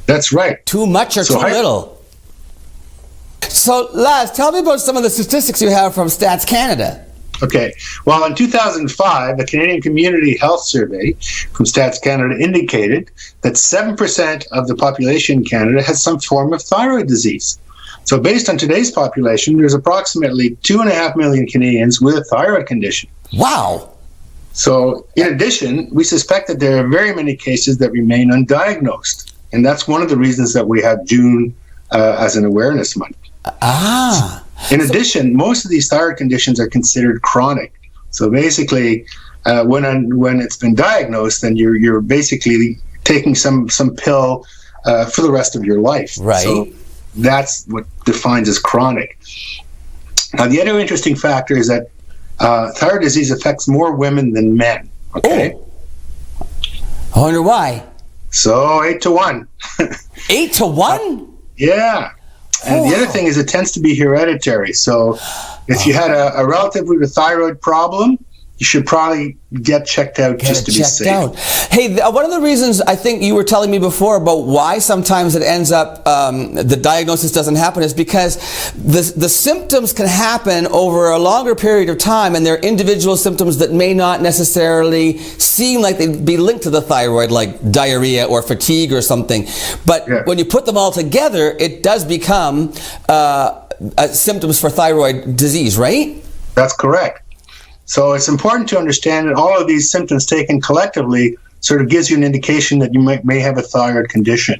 That's right. Too much or too little. So, Laz, tell me about some of the statistics you have from Stats Canada. Okay. Well, in 2005, the Canadian Community Health Survey from Stats Canada indicated that 7% of the population in Canada has some form of thyroid disease. So based on today's population, there's approximately 2.5 million Canadians with a thyroid condition. Wow. So in addition, we suspect that there are very many cases that remain undiagnosed. And that's one of the reasons that we have June as an awareness month. In addition, most of these thyroid conditions are considered chronic. So basically, when it's been diagnosed, then you're basically taking some pill for the rest of your life. Right. So that's what defines as chronic. Now, the other interesting factor is that thyroid disease affects more women than men. Okay. Oh. I wonder why. So 8 to 1. 8 to 1? Yeah. And the other thing is it tends to be hereditary. So if you had a relative with a thyroid problem, you should probably get checked out just to be safe. Hey, one of the reasons I think you were telling me before about why sometimes it ends up, the diagnosis doesn't happen is because the symptoms can happen over a longer period of time, and they're individual symptoms that may not necessarily seem like they'd be linked to the thyroid, like diarrhea or fatigue or something. But when you put them all together, it does become symptoms for thyroid disease, right? That's correct. So it's important to understand that all of these symptoms taken collectively sort of gives you an indication that you may have a thyroid condition.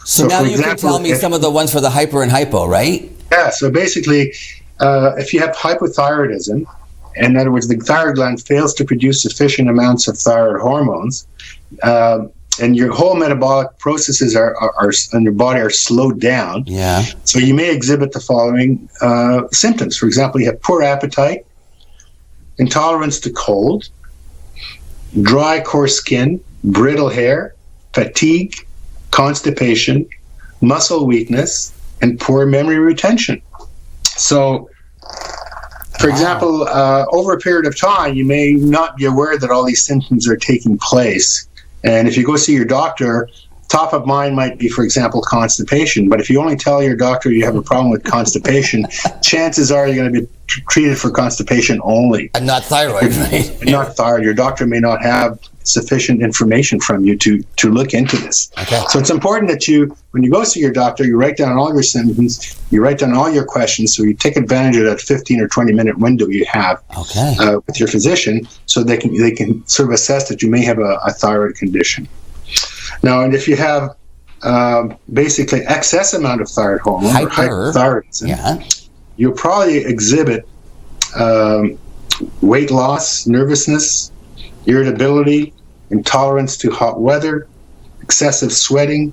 So now you can tell me some of the ones for the hyper and hypo, right? Yeah, so basically, if you have hypothyroidism, in other words, the thyroid gland fails to produce sufficient amounts of thyroid hormones, and your whole metabolic processes are in your body are slowed down. Yeah. So you may exhibit the following symptoms. For example, you have poor appetite, intolerance to cold, dry, coarse skin, brittle hair, fatigue, constipation, muscle weakness, and poor memory retention. So, for example, over a period of time, you may not be aware that all these symptoms are taking place. And if you go see your doctor, top of mind might be, for example, constipation. But if you only tell your doctor you have a problem with constipation, chances are you're going to be treated for constipation only. And not thyroid, right? And not thyroid. Your doctor may not have sufficient information from you to look into this. Okay. So it's important that you, when you go see your doctor, you write down all your symptoms, you write down all your questions, so you take advantage of that 15 or 20 minute window you have with your physician, so they can sort of assess that you may have a thyroid condition. Now, and if you have basically excess amount of thyroid hormone, or hypothyroidism, you'll probably exhibit weight loss, nervousness, irritability, intolerance to hot weather, excessive sweating,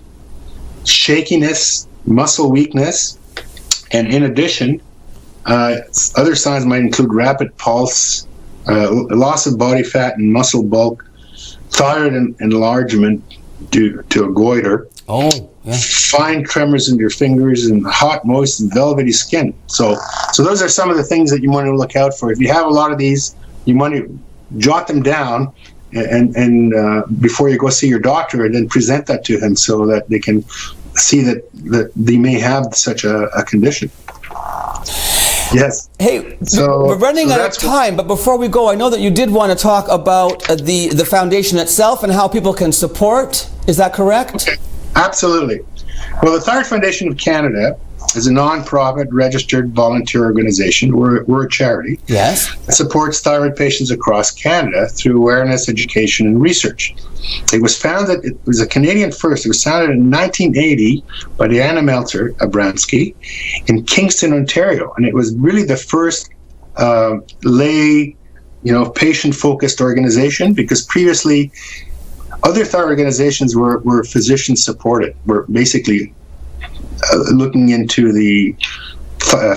shakiness, muscle weakness, and in addition, other signs might include rapid pulse, loss of body fat and muscle bulk, thyroid enlargement due to a goiter, fine tremors in your fingers, and hot, moist, and velvety skin. So those are some of the things that you want to look out for. If you have a lot of these, you want to jot them down and before you go see your doctor, and then present that to him so that they can see that they may have such a condition. Yes. Hey, we're running out of time, but before we go, I know that you did want to talk about the foundation itself and how people can support. Is that correct? Okay. Absolutely. Well, the Thyroid Foundation of Canada is a non-profit registered volunteer organization. We're a charity. Yes. That supports thyroid patients across Canada through awareness, education, and research. It was founded, it was a Canadian first. It was founded in 1980 by Diana Meltzer Abramsky in Kingston, Ontario. And it was really the first lay, patient-focused organization, because previously other thyroid organizations were physician-supported, were basically looking into the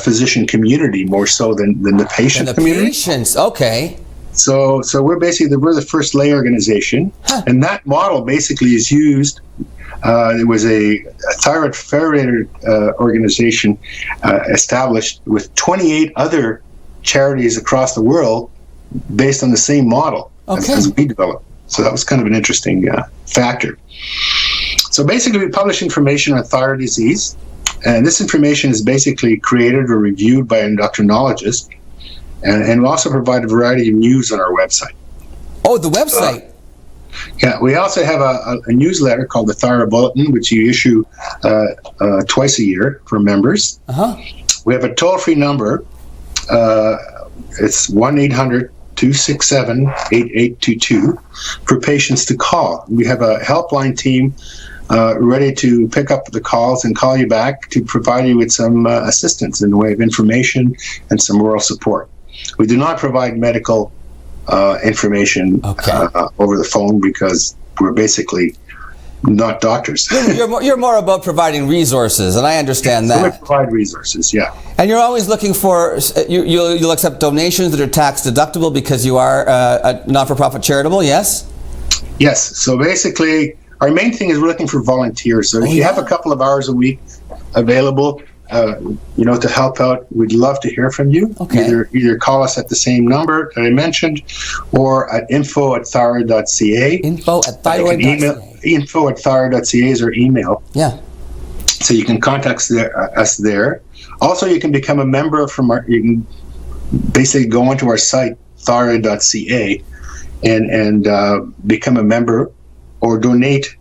physician community more so than the patient community. Patients, okay. So we're the first lay organization, and that model basically is used. It was a thyroid federated organization established with 28 other charities across the world based on the same model as we developed. So that was kind of an interesting factor. So basically, we publish information on thyroid disease, and this information is basically created or reviewed by endocrinologists, and we also provide a variety of news on our website. Oh, the website. We also have a newsletter called the Thyroid Bulletin, which you issue twice a year for members. We have a toll-free number. It's 1-800-267-8822 for patients to call. We have a helpline team ready to pick up the calls and call you back to provide you with some assistance in the way of information and some moral support. We do not provide medical information over the phone because we're basically not doctors. You're more about providing resources, and I understand that. So we provide resources, yeah. And you're always looking for, you'll accept donations that are tax deductible because you are a not-for-profit charitable, yes? Yes. So basically, our main thing is we're looking for volunteers. So if you have a couple of hours a week available, to help out, we'd love to hear from you. Either call us at the same number that I mentioned, or at info@thyroid.ca. Info@thyroid.ca. Info@thyroid.ca is our email. Yeah. So you can contact us there. Also, you can become a member you can basically go onto our site, thyroid.ca, and become a member or donate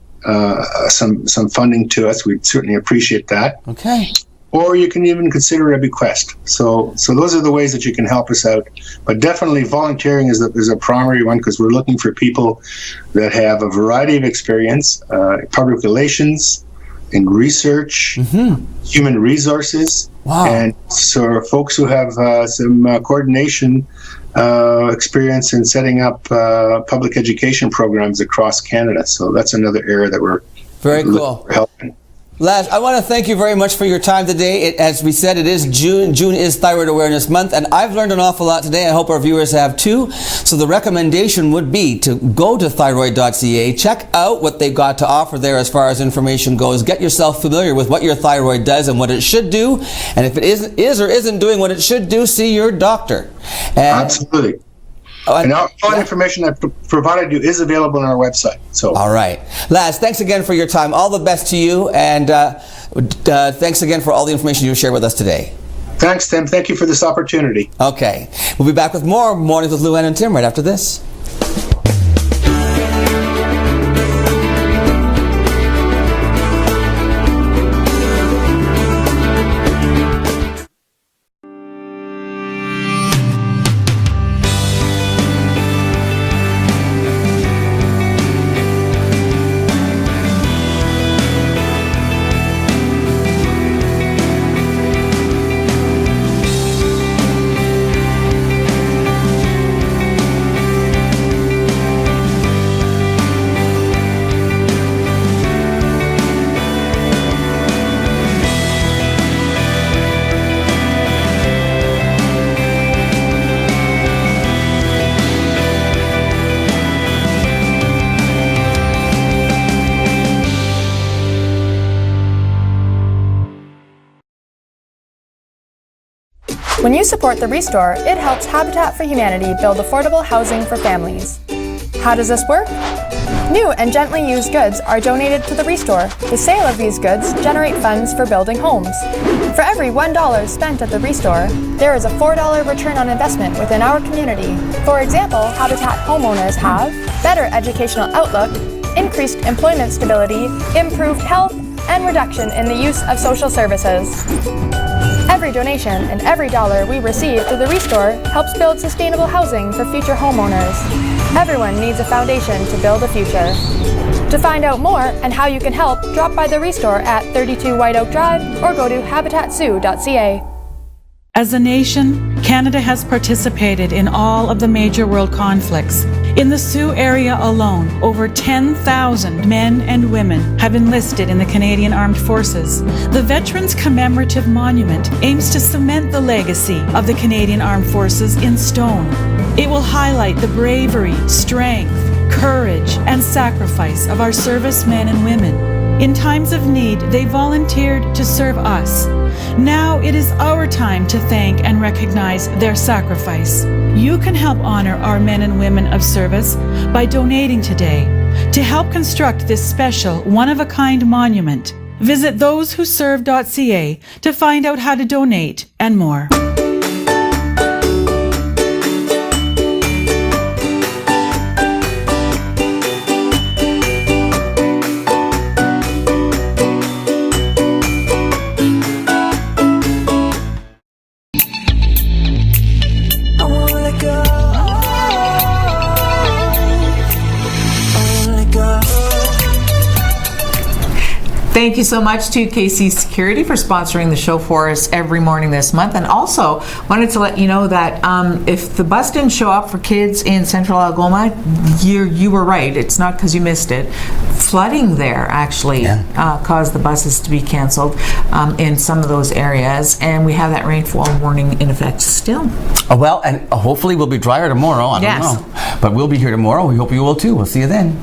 some funding to us. We'd certainly appreciate that. Okay. Or you can even consider a bequest. So those are the ways that you can help us out. But definitely volunteering is a primary one, because we're looking for people that have a variety of experience, public relations, in research, human resources, and so folks who have some coordination experience in setting up public education programs across Canada. So that's another area that we're very cool helping. Laz, I want to thank you very much for your time today. As we said, it is June. June is Thyroid Awareness Month, and I've learned an awful lot today. I hope our viewers have too. So the recommendation would be to go to thyroid.ca, check out what they've got to offer there as far as information goes. Get yourself familiar with what your thyroid does and what it should do. And if it is or isn't doing what it should do, see your doctor. Absolutely. And all the information I provided you is available on our website. So, all right. Laz, thanks again for your time. All the best to you. And thanks again for all the information you shared with us today. Thanks, Tim. Thank you for this opportunity. Okay. We'll be back with more Mornings with Luann and Tim right after this. When you support the Restore, it helps Habitat for Humanity build affordable housing for families. How does this work? New and gently used goods are donated to the Restore. The sale of these goods generate funds for building homes. For every $1 spent at the Restore, there is a $4 return on investment within our community. For example, Habitat homeowners have better educational outlook, increased employment stability, improved health, and reduction in the use of social services. Every donation and every dollar we receive through the Restore helps build sustainable housing for future homeowners. Everyone needs a foundation to build a future. To find out more and how you can help, drop by the Restore at 32 White Oak Drive or go to habitatsioux.ca. As a nation, Canada has participated in all of the major world conflicts. In the Sioux area alone, over 10,000 men and women have enlisted in the Canadian Armed Forces. The Veterans Commemorative Monument aims to cement the legacy of the Canadian Armed Forces in stone. It will highlight the bravery, strength, courage, and sacrifice of our servicemen and women. In times of need, they volunteered to serve us. Now it is our time to thank and recognize their sacrifice. You can help honor our men and women of service by donating today. To help construct this special, one-of-a-kind monument, visit thosewhoserve.ca to find out how to donate and more. Thank you so much to KC Security for sponsoring the show for us every morning this month. And also wanted to let you know that if the bus didn't show up for kids in Central Algoma, you were right. It's not because you missed it. Flooding there actually caused the buses to be canceled in some of those areas. And we have that rainfall warning in effect still. Oh, well, and hopefully we'll be drier tomorrow. I don't know. But we'll be here tomorrow. We hope you will too. We'll see you then.